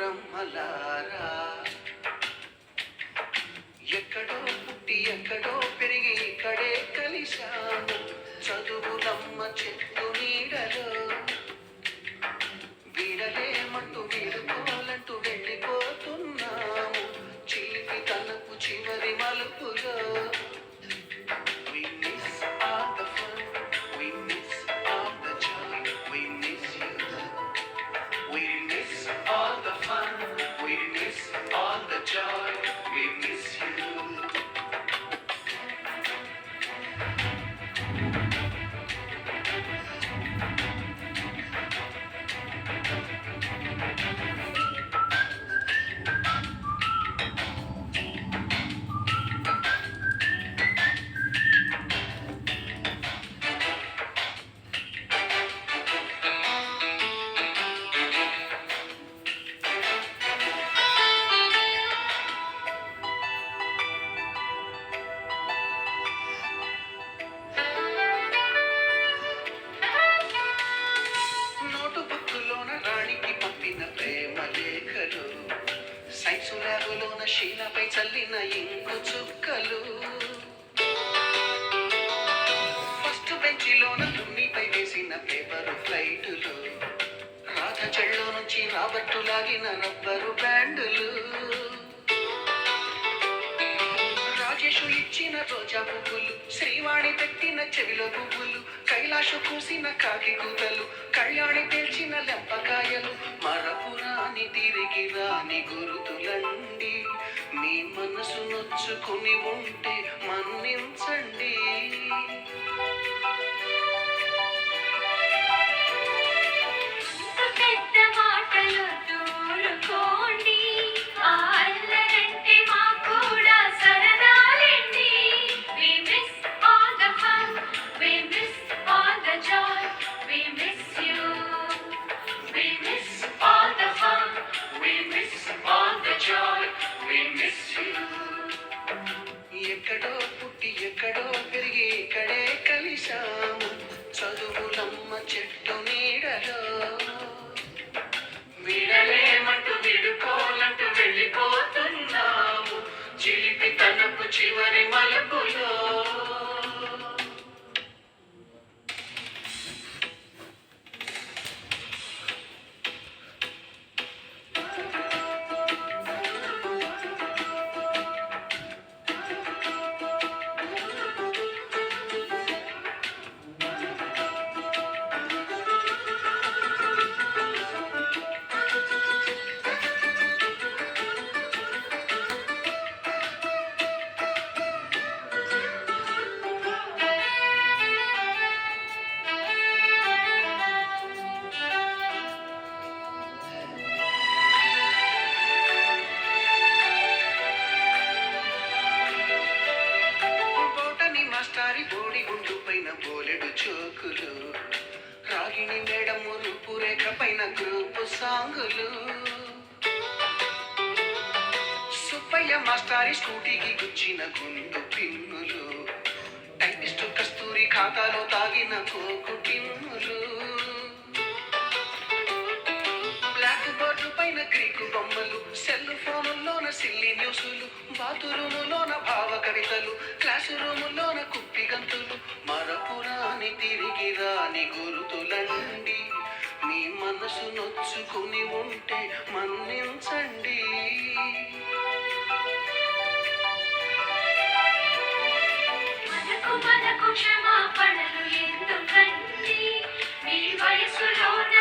బ్రహ్మలారా. ఎక్కడో పుట్టి ఎక్కడో పెరిగి ఇక్కడే కలిశాము చదువులమ్మ చెట్టు నీడలో. వీడలేమంటూ వీడుకోలంటూ వెళ్ళిపోతున్నాము చిలిపి తనకు చివరి మలుపులో. సైన్సు ల్యాబులోన శీలపై చల్లిన ఇంకు చుక్కలు. ఫస్ట్ బెంచిలోన దున్నిపై వేసిన పేపరు ఫ్లైటులు. రాధ చెళ్ళో నుంచి రాబట్టు లాగిన రబ్బరు బ్యాండులు. రాజేషు ఇచ్చిన రోజా పువ్వులు, శ్రీవాణి పెట్టిన చెవిలో పువ్వులు, కైలాషు కూసిన కాకి కూతలు, కళ్యాణి పేల్చిన లెంపకాయలు, మరపురాని తిరిగి రాని గురుతులండి. మీ మనసు నొచ్చుకుని ఉంటే మన్నించండి. ఎక్కడో పుట్టి ఎక్కడో పెరిగి ఇక్కడే కలిశాము చదువులమ్మ చెట్టు నీడలో. వీడలేమంటూ విడుకోలంటూ వెళ్ళిపోతున్నాము చిలిపి తనకు చివరి మలుపులో. బోడి గుండు పైన బోలెడు చోకులు, రాగిణి మేడము రూపురేఖ పైన గ్రూపు సాంగులు. సుబ్బయ్య మాస్టారి స్కూటీకి గుచ్చిన గుండు పిన్నులు, టైపిస్టు కస్తూరి ఖాతాలో తాగిన కోకు టిన్నులు. బ్లాక్ బోర్డు పైన గ్రీకు బొమ్మలు, సెల్ ఫోనుల్లోన సిల్లి న్యూసులు, బాతురూములోన భావ కవితలు, క్లాసు రూములోన కుప్పి గంతులు, మరపురాని తిరిగి రాని గురుతులండి. మీ మనసు నొచ్చుకుని ఉంటే మన్నించండి. మనకు క్షమాపణలు ఎందుకండి? మీ వయసులోన